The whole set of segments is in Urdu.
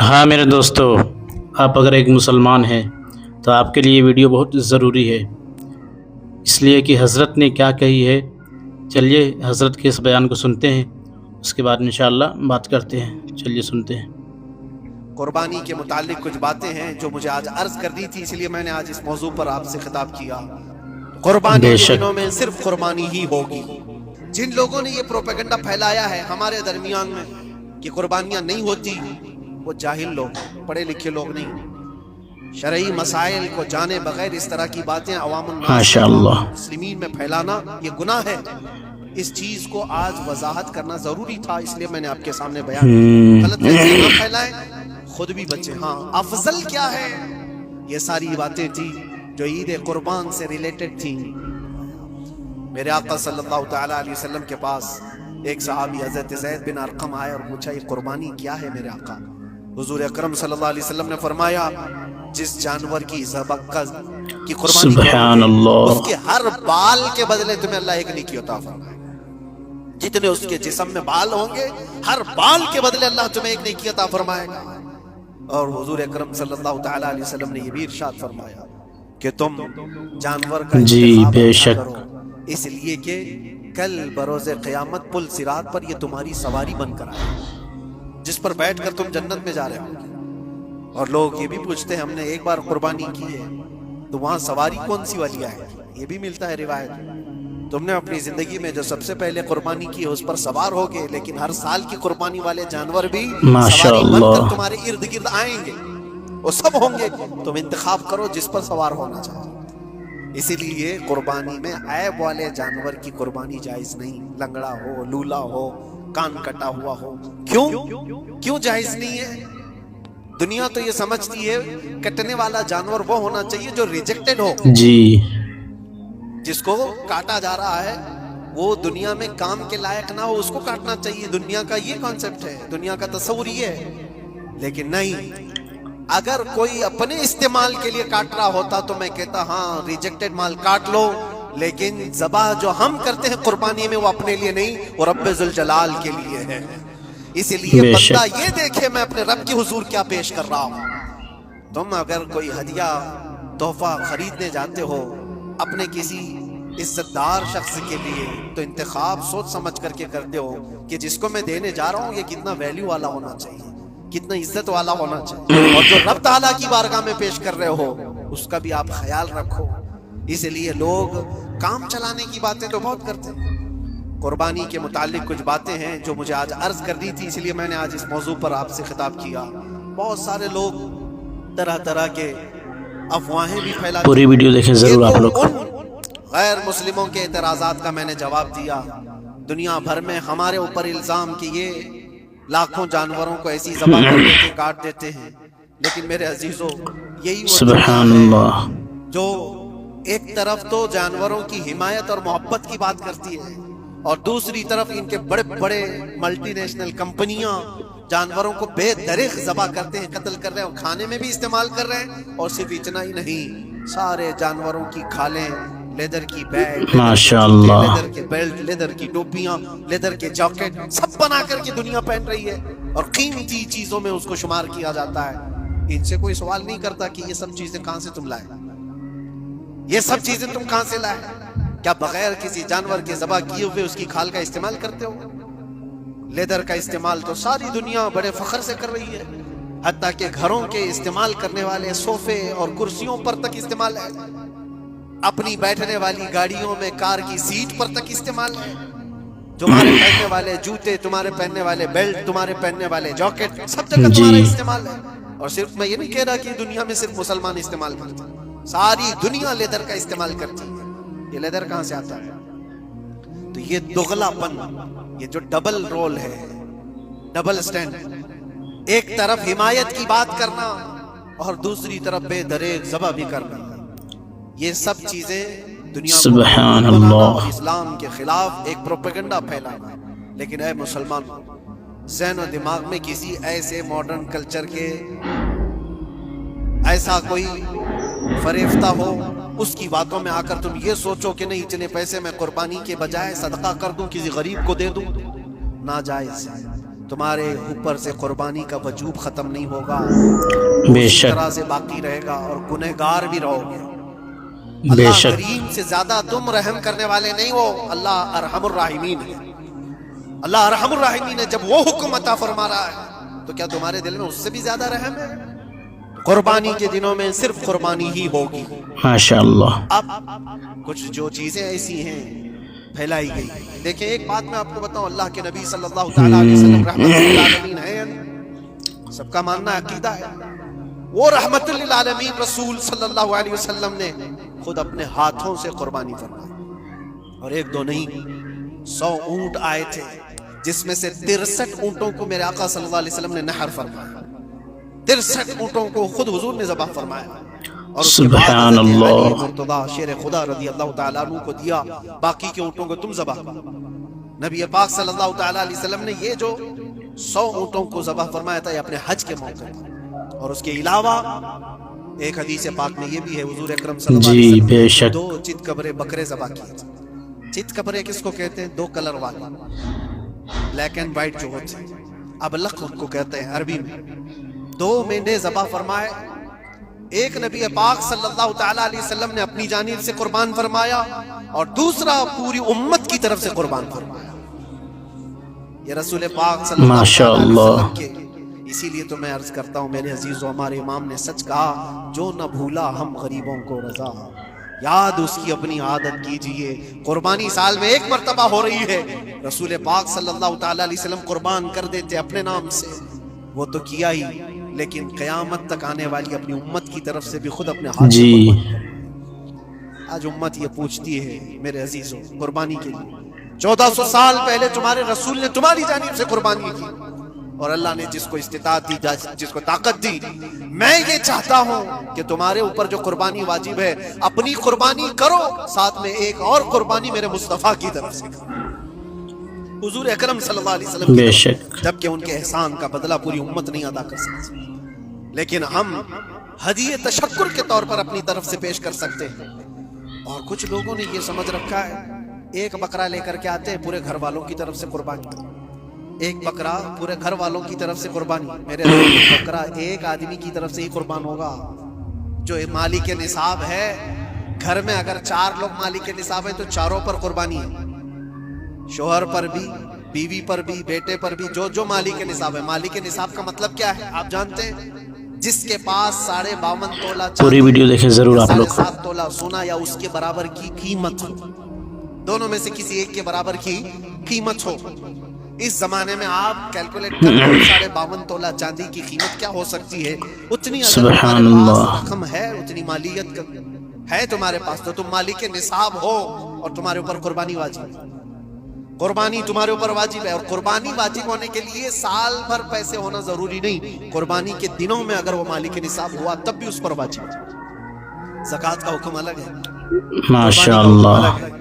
ہاں میرے دوستو، آپ اگر ایک مسلمان ہیں تو آپ کے لیے ویڈیو بہت ضروری ہے، اس لیے کہ حضرت نے کیا کہی ہے۔ چلیے حضرت کے اس بیان کو سنتے ہیں، اس کے بعد انشاءاللہ بات کرتے ہیں۔ چلیے سنتے ہیں۔ قربانی کے متعلق کچھ باتیں ہیں جو مجھے آج عرض کرنی تھی، اس لیے میں نے آج اس موضوع پر آپ سے خطاب کیا۔ قربانی بے کے شک دنوں میں صرف قربانی ہی ہوگی۔ جن لوگوں نے یہ پروپیگنڈا پھیلایا ہے ہمارے درمیان میں کہ قربانیاں نہیں ہوتی، وہ جاہل لوگ، پڑھے لکھے لوگ نہیں۔ شرعی مسائل کو جانے بغیر اس طرح کی باتیں عوام الناس ماشاءاللہ مسلمین میں پھیلانا یہ گناہ ہے۔ اس چیز کو آج وضاحت کرنا ضروری تھا، اس لیے میں نے آپ کے سامنے بیان کیا۔ غلط فہمی نہ پھیلائیں، خود بھی بچیں۔ ہاں، افضل کیا ہے، یہ ساری باتیں تھی جو عید قربان سے ریلیٹڈ تھیں۔ میرے آقا صلی اللہ تعالیٰ علیہ وسلم کے پاس ایک صحابی حضرت زید بن ارقم آئے اور پوچھا، یہ قربانی کیا ہے میرے آقا؟ حضور اکرم صلی اللہ علیہ وسلم نے فرمایا، جس جانور کی ذبح کی قربانی سبحان کرو گے، اللہ، اس کے ہر بال کے بدلے تمہیں اللہ ایک نیکی عطا فرمائے گا۔ جتنے اس کے جسم میں بال ہوں گے، ہر بال کے بدلے اللہ تمہیں ایک نیکی عطا فرمائے گا۔ اور حضور اکرم صلی اللہ تعالیٰ علیہ وسلم نے یہ بھی ارشاد فرمایا کہ تم جانور کا جی انتخاب بے اچھا شک، کرو، اس لیے کہ کل بروز قیامت پل صراط پر یہ تمہاری سواری بن کر آئے، جس پر بیٹھ کر تم جنت میں جا رہے ہو۔ اور لوگ یہ بھی پوچھتے ہیں، ہم نے ایک بار قربانی کی ہے تو وہاں سواری کون سی والی آئے؟ یہ بھی ملتا ہے روایت۔ تم نے اپنی زندگی میں جو سب سے پہلے قربانی کی ہے اس پر سوار ہوگے، لیکن ہر سال کی قربانی والے جانور بھی سواری بن ماشاءاللہ، کر تمہارے ارد گرد آئیں گے، وہ سب ہوں گے۔ تم انتخاب کرو جس پر سوار ہونا چاہو۔ اسی لیے قربانی میں عیب والے جانور کی قربانی جائز نہیں، لنگڑا ہو، لولا ہو، کان کٹا ہوا ہو۔ کیوں جائز نہیں ہے؟ دنیا تو یہ سمجھتی ہے کٹنے والا جانور وہ ہونا چاہیے جو ریجیکٹڈ ہو، جی جس کو کاٹا جا رہا ہے وہ دنیا میں کام کے لائق نہ ہو، اس کو کاٹنا چاہیے۔ دنیا کا یہ کانسیپٹ ہے، دنیا کا تصور یہ ہے۔ لیکن نہیں، اگر کوئی اپنے استعمال کے لیے کاٹ رہا ہوتا تو میں کہتا ہاں ریجیکٹڈ مال کاٹ لو، لیکن ذبح جو ہم کرتے ہیں قربانی میں وہ اپنے لیے نہیں، وہ رب ذوالجلال کے لیے ہے۔ اسی لیے بے بندہ شک، یہ دیکھے میں اپنے رب کی حضور کیا پیش کر رہا ہوں۔ تم اگر کوئی ہدیہ تحفہ خریدنے جاتے ہو اپنے کسی عزت دار شخص کے لیے تو انتخاب سوچ سمجھ کر کے کرتے ہو کہ جس کو میں دینے جا رہا ہوں یہ کتنا ویلیو والا ہونا چاہیے، کتنا عزت والا ہونا چاہیے، اور جو رب تعالیٰ کی بارگاہ میں پیش کر رہے ہو اس کا بھی آپ خیال رکھو۔ اس لیے لوگ کام چلانے کی باتیں تو بہت کرتے ہیں۔ قربانی کے متعلق کچھ باتیں ہیں جو مجھے آج عرض کرنی تھی، اس لیے میں نے آج اس موضوع پر آپ سے خطاب کیا۔ بہت سارے لوگ طرح طرح کے افواہیں بھی پھیلاتے ہیں۔ پوری ویڈیو دیکھیں ضرور آپ لوگ۔ ان غیر مسلموں کے اعتراضات کا میں نے جواب دیا۔ دنیا بھر میں ہمارے اوپر الزام کہ یہ لاکھوں جانوروں کو ایسی ذبح کر دیتے ہیں، کاٹ دیتے ہیں، لیکن میرے عزیزو یہی وہ سبحان دنیا اللہ، ہے جو ایک طرف تو جانوروں کی حمایت اور محبت کی بات کرتی ہے اور دوسری طرف ان کے بڑے بڑے ملٹی نیشنل کمپنیاں جانوروں کو بے دریغ ذبح کرتے ہیں، قتل کر رہے ہیں اور کھانے میں بھی استعمال کر رہے ہیں۔ اور صرف اتنا ہی نہیں، سارے جانوروں کی کھالیں، لیدر کی بیگ، ماشاءاللہ، لیدر کے بیلٹ، لیدر کی ٹوپیاں، لیدر کے جاکٹ سب بنا کر کے دنیا پہن رہی ہے اور قیمتی چیزوں میں اس کو شمار کیا جاتا ہے۔ ان سے کوئی سوال نہیں کرتا کہ یہ سب چیزیں کہاں سے تم لائے، یہ سب چیزیں تم کہاں سے لائے؟ کیا بغیر کسی جانور کے ذبح کیے ہوئے اس کی کھال کا استعمال کرتے ہو؟ لیدر کا استعمال تو ساری دنیا بڑے فخر سے کر رہی ہے، حتیٰ کہ گھروں کے استعمال کرنے والے صوفے اور کرسیوں پر تک استعمال ہے، اپنی بیٹھنے والی گاڑیوں میں کار کی سیٹ پر تک استعمال ہے، تمہارے پہننے والے جوتے، تمہارے پہننے والے بیلٹ، تمہارے پہننے والے جاکٹ سب جگہ تمہارا استعمال ہے۔ اور صرف میں یہ نہیں کہہ رہا کہ دنیا میں صرف مسلمان استعمال کرتے ہیں، ساری دنیا لیدر کا استعمال کرتی ہے۔ یہ لیدر کہاں سے آتا ہے؟ تو یہ دغلا پن، یہ جو ڈبل رول ہے، ڈبل سٹینڈ، ایک طرف حمایت کی بات کرنا اور دوسری طرف بے دریغ ذبح بھی کرنا، یہ سب چیزیں دنیا کو سبحان بنانا اللہ، اور اسلام کے خلاف ایک پروپیگنڈا پھیلانا۔ لیکن اے مسلمان، ذہن و دماغ میں کسی ایسے ماڈرن کلچر کے ایسا کوئی فریفتہ ہو، اس کی باتوں میں آ کر تم یہ سوچو کہ نہیں اتنے پیسے میں قربانی کے بجائے صدقہ کر دوں، کسی غریب کو دے دوں، ناجائز ہے۔ تمہارے اوپر سے قربانی کا وجوب ختم نہیں ہوگا، بے اسی شک طرح سے باقی رہے گا اور گنہگار بھی رہو گے۔ بے اللہ شک کریم سے زیادہ تم رحم کرنے والے نہیں ہو، اللہ ارحم الراحمین ہے۔ اللہ ارحم الراحمین ہے، جب وہ حکم عطا فرما رہا ہے تو کیا تمہارے دل میں اس سے بھی زیادہ رحم ہے؟ قربانی کے دنوں میں صرف قربانی ہی ہوگی۔ ماشاء اللہ۔ اب کچھ جو چیزیں ایسی ہیں پھیلائی گئی، دیکھیں ایک بات میں آپ کو بتاؤں، اللہ کے نبی صلی اللہ تعالیٰ علیہ وسلم رحمت للعالمین ہے، سب کا ماننا عقیدہ ہے، وہ رحمت للعالمین رسول صلی اللہ علیہ وسلم نے خود اپنے ہاتھوں سے قربانی فرمائی، اور ایک دو نہیں 100 اونٹ آئے تھے، جس میں سے 63 اونٹوں کو میرے آقا صلی اللہ علیہ وسلم نے نحر فرمایا، 63 اونٹوں کو خود حضور نے ذبح فرمایا، اور اس کے بعد سبحان حضرت اللہ۔ علی مرتضی شیر خدا رضی اللہ تعالیٰ عنہ کو دیا، باقی کے اونٹوں کو تم ذبح کرو۔ نبی پاک صلی اللہ تعالیٰ علیہ وسلم نے یہ جو 100 اونٹوں کو ذبح فرمایا تھا، یہ اپنے حج کے موقع پر، اور اس کے علاوہ ایک حدیث پاک میں یہ بھی ہے، حضور اکرم صلی اللہ علیہ وسلم بے شک۔ 2 چت کبرے بکرے ذبح کیے تھے۔ چت کبرے کس کو کہتے ہیں؟ 2 کلر والے، بلیک اینڈ وائٹ جو ہوتے ہیں، ابلق ان کو کہتے ہیں عربی میں۔ 2 مینڈے ذبح فرمائے، ایک نبی پاک صلی اللہ تعالیٰ علیہ وسلم نے اپنی جانب سے قربان فرمایا، اور دوسرا پوری امت کی طرف سے قربان فرمایا۔ یہ رسول پاک صلی اللہ علیہ وسلم کے، اسی لیے تو میں عرض کرتا ہوں میرے عزیزو، ہمارے امام نے سچ کہا، جو نہ بھولا ہم غریبوں کو رضا، یاد اس کی اپنی عادت کیجئے۔ قربانی سال میں 1 مرتبہ ہو رہی ہے، رسول پاک صلی اللہ تعالیٰ علیہ وسلم قربان کر دیتے اپنے نام سے، وہ تو کیا ہی، لیکن قیامت تک آنے والی اپنی امت کی طرف سے بھی خود اپنے ہاتھ سے قربان کریں۔ آج امت یہ پوچھتی ہے میرے عزیزو، قربانی کے لیے 1400 سال پہلے تمہارے رسول نے تمہاری جانب سے قربانی کی، اور اللہ نے جس کو استطاعت دی، جس کو طاقت دی، میں یہ چاہتا ہوں کہ تمہارے اوپر جو قربانی واجب ہے، اپنی قربانی کرو، ساتھ میں ایک اور قربانی میرے مصطفیٰ کی طرف سے کرو، حضور اکرم صلی اللہ علیہ وسلم بے شک، جبکہ ان کے احسان کا بدلہ پوری امت نہیں ادا کر سکتی، لیکن ہم ہدیہ تشکر کے طور پر اپنی طرف سے پیش کر سکتے ہیں۔ اور کچھ لوگوں نے یہ سمجھ رکھا ہے، ایک بکرا لے کر کے آتے ہیں، پورے گھر والوں کی طرف سے قربانی، ایک بکرا پورے گھر والوں کی طرف سے قربانی۔ میرے بکرا ایک آدمی کی طرف سے ہی قربان ہوگا جو مالک نصاب ہے۔ گھر میں اگر 4 لوگ مالک نصاب ہیں تو چاروں پر قربانی ہے، شوہر پر بھی، بیوی پر بھی، بیٹے پر بھی، جو مالک نصاب ہے۔ مالک نصاب کا مطلب کیا ہے آپ جانتے ہیں؟ جس کے پاس 52.5 تولہ پوری ویڈیو دیکھیں ضرور آپ لوگ۔ 7.5 تولہ سونا یا اس کے برابر کی قیمت ہو، دونوں میں سے کسی ایک کے برابر کی قیمت ہو۔ اس زمانے میں آپ کیلکولیٹ کریں 52.5 تولہ چاندی کی قیمت کیا ہو سکتی ہے، اتنی اگر سبحان تمہارے اللہ، پاس رقم ہے، اتنی مالیت ہے تمہارے پاس، تو تم مالک نصاب ہو اور تمہارے اوپر قربانی واجب ہے۔ قربانی تمہارے اوپر واجب ہے، اور قربانی واجب ہونے کے لیے سال بھر پیسے ہونا ضروری نہیں، قربانی کے دنوں میں اگر وہ مالک نصاب ہوا تب بھی اس پر واجب ہے۔ زکوٰۃ کا حکم الگ ہے، ماشاء قربانی کا حکم اللہ، الگ ہے۔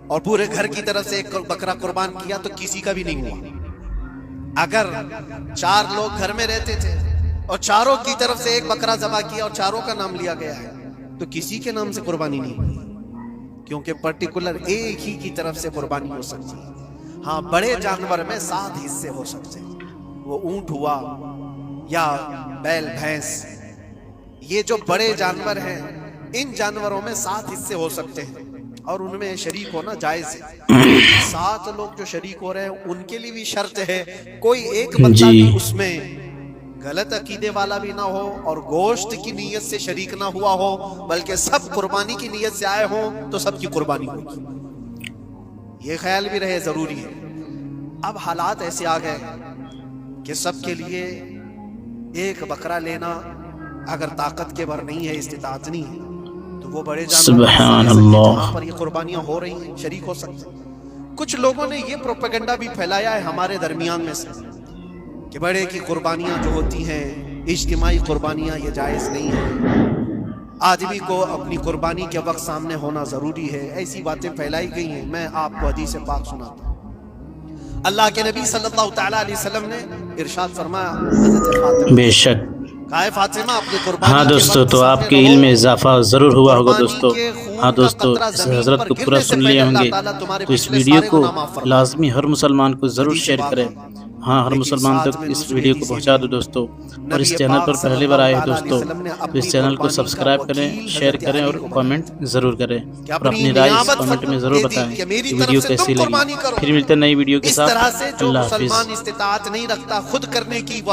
اور پورے گھر کی طرف سے ایک بکرا قربان کیا تو کسی کا بھی نہیں ہوا۔ اگر 4 لوگ گھر میں رہتے تھے اور چاروں کی طرف سے ایک بکرا ذبح کیا اور چاروں کا نام لیا گیا ہے تو کسی کے نام سے قربانی نہیں ہوئی، کیونکہ پرٹیکولر ایک ہی کی طرف سے قربانی ہو سکتی ہے۔ ہاں، بڑے جانور میں 7 حصے ہو سکتے ہیں، وہ اونٹ ہوا یا بیل بھینس، یہ جو بڑے جانور ہیں ان جانوروں میں 7 حصے ہو سکتے ہیں، اور ان میں شریک ہونا جائز ہے۔ 7 لوگ جو شریک ہو رہے ہیں ان کے لیے بھی شرط ہے کوئی ایک بندہ بھی اس میں غلط عقیدے والا بھی نہ ہو اور گوشت کی نیت سے شریک نہ ہوا ہو، بلکہ سب قربانی کی نیت سے آئے ہوں تو سب کی قربانی ہوگی، یہ خیال بھی رہے ضروری ہے۔ اب حالات ایسے آ گئے کہ سب کے لیے ایک بکرا لینا اگر طاقت کے بھر نہیں ہے، استطاعت نہیں ہے، تو وہ بڑے سبحان اللہ، جہاں پر یہ قربانیاں ہو رہی ہیں شریک ہو سکتے ہیں۔ کچھ لوگوں نے یہ پروپیگنڈا بھی پھیلایا ہے ہمارے درمیان میں سے کہ بڑے کی قربانیاں جو ہوتی ہیں اجتماعی قربانیاں، یہ جائز نہیں ہیں، آدمی کو اپنی قربانی کے وقت سامنے ہونا ضروری ہے، ایسی باتیں پھیلائی گئی ہیں۔ میں آپ کو حدیث پاک سناتا ہوں، اللہ کے نبی صلی اللہ تعالیٰ علیہ وسلم نے ارشاد فرمایا، حضرت فاطمہ، بے شک۔ کہا فاطمہ اپنی قربانی ہاں دوستو، تو آپ کے علم میں اضافہ ضرور ہوا ہوگا دوستو۔ ہاں دوستو، اس حضرت کو پورا سن لیے ہوں گے، تو اس ویڈیو کو لازمی ہر مسلمان کو ضرور شیئر کریں۔ ہاں ہر لیکن مسلمان ساتھ تک میں اس دوسری ویڈیو کو حدیث پہنچا یہ دو دوستو، اور اس نبی چینل پاک پر صلی پہلی بار آئے اللہ ہو علیہ دوستو وسلم نے تو اپنی اس چینل کو قربانی کا سبسکرائب کریں، وکیل شیئر حضرت کریں اور علی کو کامنٹ ضرور کریں، کہ اور اپنی اپنی رائے اس نیابت کامنٹ میں ضرور دے دی بتائیں کہ میری کہ طرف ویڈیو سے کیسی تم لگی۔ قربانی کرو۔ پھر ملتے ہیں نئی ویڈیو کے اس ساتھ، طرح سے جو اللہ حافظ۔ مسلمان استطاعت نہیں رکھتا خود کرنے کی، وہ